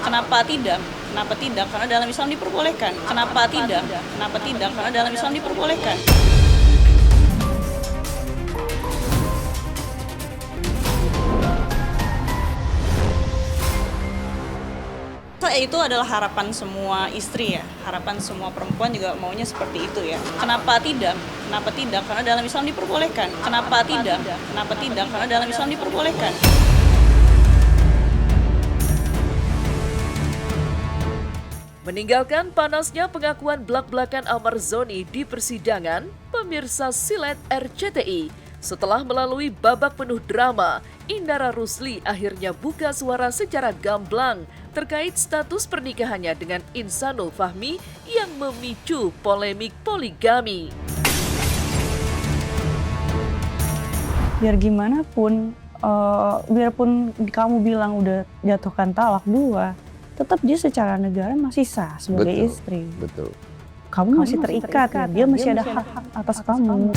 Kenapa tidak? Kenapa tidak? Karena dalam Islam diperbolehkan. Kenapa tidak? Kenapa tidak? Karena dalam Islam diperbolehkan. Itu adalah harapan semua istri ya, harapan semua perempuan juga maunya seperti itu ya. Kenapa tidak? Kenapa tidak? Karena dalam Islam diperbolehkan. Kenapa tidak? Kenapa tidak? Karena dalam Islam diperbolehkan. Meninggalkan panasnya pengakuan blak-blakan Ahmad Zoni di persidangan, pemirsa Silet RCTI, setelah melalui babak penuh drama, Indara Rusli akhirnya buka suara secara gamblang terkait status pernikahannya dengan Insanul Fahmi yang memicu polemik poligami. Biar gimana pun, biarpun kamu bilang udah jatuhkan talak 2, tetap dia secara negara masih sah sebagai istri. Betul. Kamu masih terikat, dia masih ada hak atas kamu.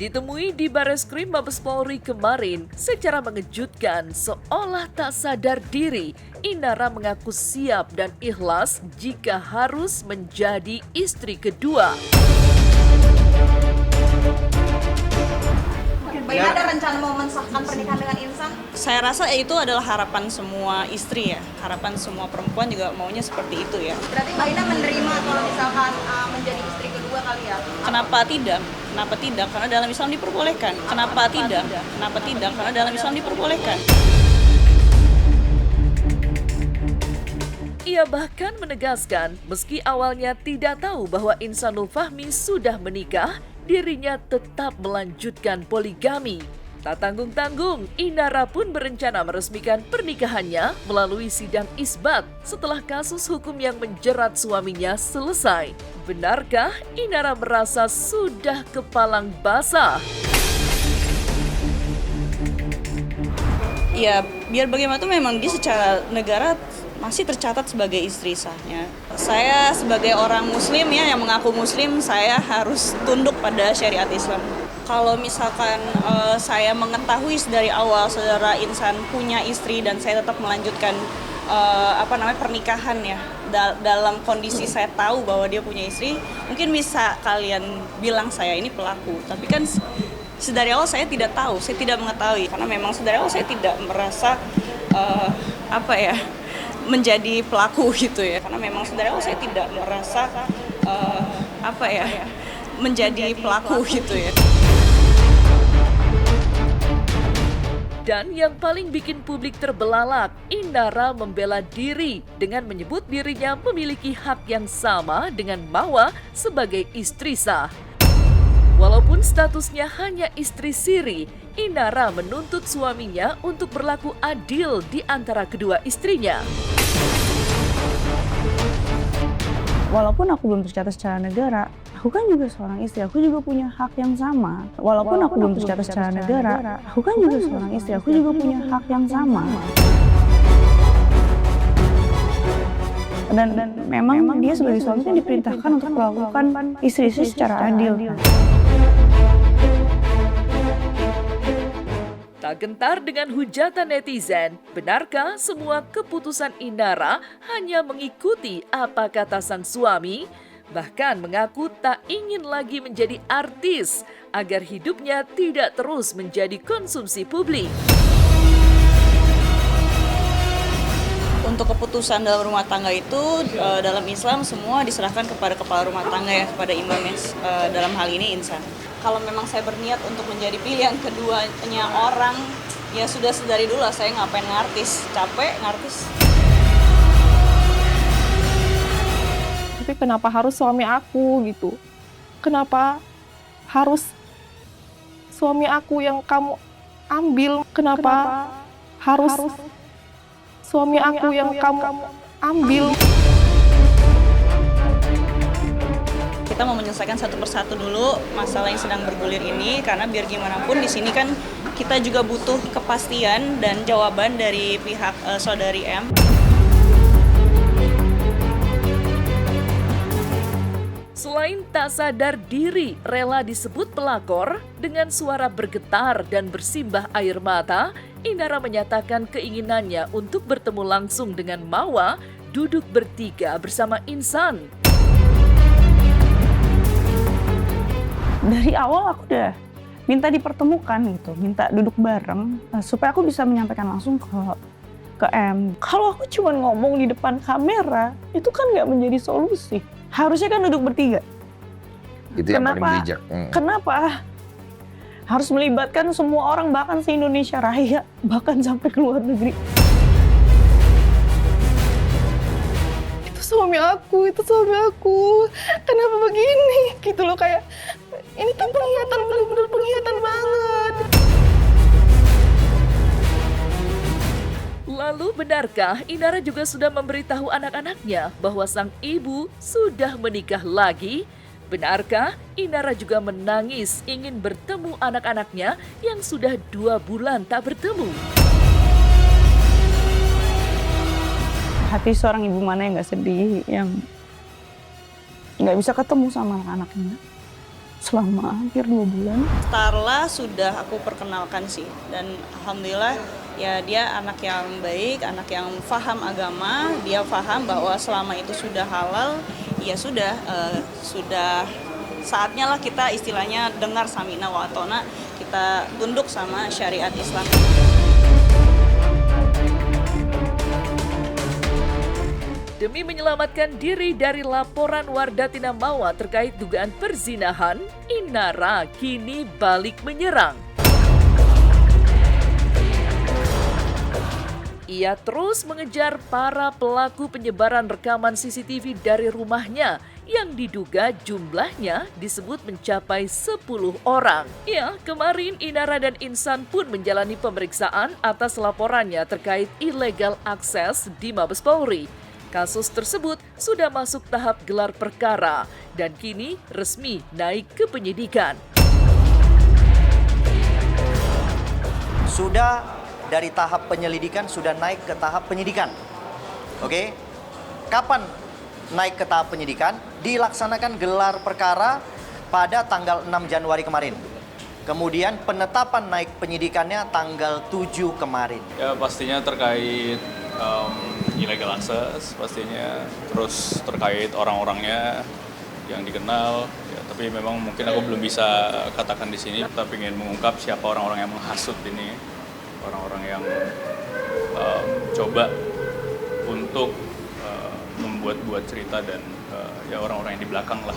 Ditemui di Bareskrim Mabes Polri kemarin, secara mengejutkan seolah tak sadar diri, Indara mengaku siap dan ikhlas jika harus menjadi istri kedua. Mbak Ina ada rencana mau mensahkan pernikahan dengan Insan? Saya rasa itu adalah harapan semua istri ya, harapan semua perempuan juga maunya seperti itu ya. Berarti Mbak Ina menerima kalau misalkan menjadi istri kedua kali ya? Kenapa tidak? Kenapa tidak? Karena dalam Islam diperbolehkan. Kenapa tidak? Kenapa tidak? Karena dalam Islam diperbolehkan. Ia bahkan menegaskan, meski awalnya tidak tahu bahwa Insanul Fahmi sudah menikah, dirinya tetap melanjutkan poligami. Tak tanggung-tanggung, Indara pun berencana meresmikan pernikahannya melalui sidang isbat setelah kasus hukum yang menjerat suaminya selesai. Benarkah Indara merasa sudah kepalang basah? Ya, biar bagaimanapun memang dia secara negara masih tercatat sebagai istri sahnya. Saya sebagai orang muslim ya yang mengaku muslim, saya harus tunduk pada syariat Islam. Kalau misalkan saya mengetahui dari awal saudara Insan punya istri dan saya tetap melanjutkan pernikahan ya dalam kondisi saya tahu bahwa dia punya istri, mungkin bisa kalian bilang saya ini pelaku. Tapi kan sedari awal saya tidak tahu, saya tidak mengetahui karena memang sedari awal saya tidak merasa menjadi pelaku gitu ya. Karena memang sedari awal saya tidak merasa menjadi pelaku gitu ya. Dan yang paling bikin publik terbelalak, Indara membela diri dengan menyebut dirinya memiliki hak yang sama dengan Mawa sebagai istri sah. Walaupun statusnya hanya istri siri, Indara menuntut suaminya untuk berlaku adil di antara kedua istrinya. Walaupun aku belum tercatat secara negara, aku kan juga seorang istri, aku juga punya hak yang sama. Walaupun aku belum tercatat secara negara, aku kan juga seorang istri, aku juga punya hak yang sama. Dan memang dia sebagai suami kan diperintahkan untuk melakukan istri-istri secara adil. Tak gentar dengan hujatan netizen, benarkah semua keputusan Indara hanya mengikuti apa kata sang suami? Bahkan mengaku tak ingin lagi menjadi artis agar hidupnya tidak terus menjadi konsumsi publik. Untuk keputusan dalam rumah tangga itu dalam Islam semua diserahkan kepada kepala rumah tangga ya, kepada imamnya, dalam hal ini Insan. Kalau memang saya berniat untuk menjadi pilihan keduanya orang, ya sudah sedari dulu lah saya ngapain ngartis, capek ngartis. Tapi kenapa harus suami aku gitu? Kenapa harus suami aku yang kamu ambil? Kenapa harus suami aku yang kamu ambil? Kita mau menyelesaikan satu persatu dulu masalah yang sedang bergulir ini, karena biar gimana pun di sini kan kita juga butuh kepastian dan jawaban dari pihak saudari M. Selain tak sadar diri rela disebut pelakor, dengan suara bergetar dan bersimbah air mata, Inara menyatakan keinginannya untuk bertemu langsung dengan Mawa, duduk bertiga bersama Insan. Dari awal aku udah minta dipertemukan gitu, minta duduk bareng supaya aku bisa menyampaikan langsung ke M. Kalau aku cuma ngomong di depan kamera, itu kan nggak menjadi solusi. Harusnya kan duduk bertiga. Itu yang paling bijak. Kenapa harus melibatkan semua orang, bahkan se-Indonesia Raya, bahkan sampai ke luar negeri? Itu suami aku. Kenapa begini? Gitu loh, kayak ini tuh penghiyatan, bener-bener penghiyatan banget. Lalu benarkah Inara juga sudah memberitahu anak-anaknya bahwa sang ibu sudah menikah lagi? Benarkah Inara juga menangis ingin bertemu anak-anaknya yang sudah 2 bulan tak bertemu? Hati seorang ibu mana yang nggak sedih, yang nggak bisa ketemu sama anak-anaknya selama hampir 2 bulan. Starla sudah aku perkenalkan sih, dan alhamdulillah ya dia anak yang baik, anak yang paham agama, dia paham bahwa selama itu sudah halal, ya sudah saatnya lah kita istilahnya dengar samina wa atona, kita tunduk sama syariat Islam. Demi menyelamatkan diri dari laporan Wardatina Mawa terkait dugaan perzinahan, Inara kini balik menyerang. Ia terus mengejar para pelaku penyebaran rekaman CCTV dari rumahnya yang diduga jumlahnya disebut mencapai 10 orang. Ya, kemarin Inara dan Insan pun menjalani pemeriksaan atas laporannya terkait illegal akses di Mabes Polri. Kasus tersebut sudah masuk tahap gelar perkara dan kini resmi naik ke penyidikan. Sudah dari tahap penyelidikan sudah naik ke tahap penyidikan. Oke? Kapan naik ke tahap penyidikan? Dilaksanakan gelar perkara pada tanggal 6 Januari kemarin. Kemudian penetapan naik penyidikannya tanggal 7 kemarin. Ya pastinya terkait illegal access pastinya, terus terkait orang-orangnya yang dikenal. Ya, tapi memang mungkin aku belum bisa katakan di sini. Kita ingin mengungkap siapa orang-orang yang menghasut ini, orang-orang yang coba untuk membuat-buat cerita dan ya orang-orang yang di belakang lah.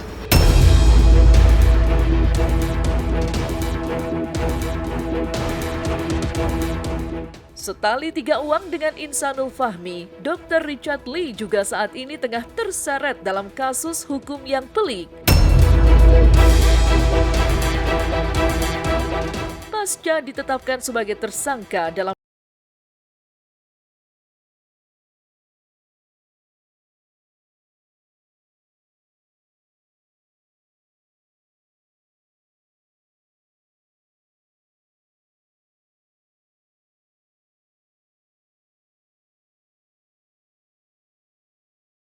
Setali 3 uang dengan Insanul Fahmi, Dr. Richard Lee juga saat ini tengah terseret dalam kasus hukum yang pelik. Pasca ditetapkan sebagai tersangka dalam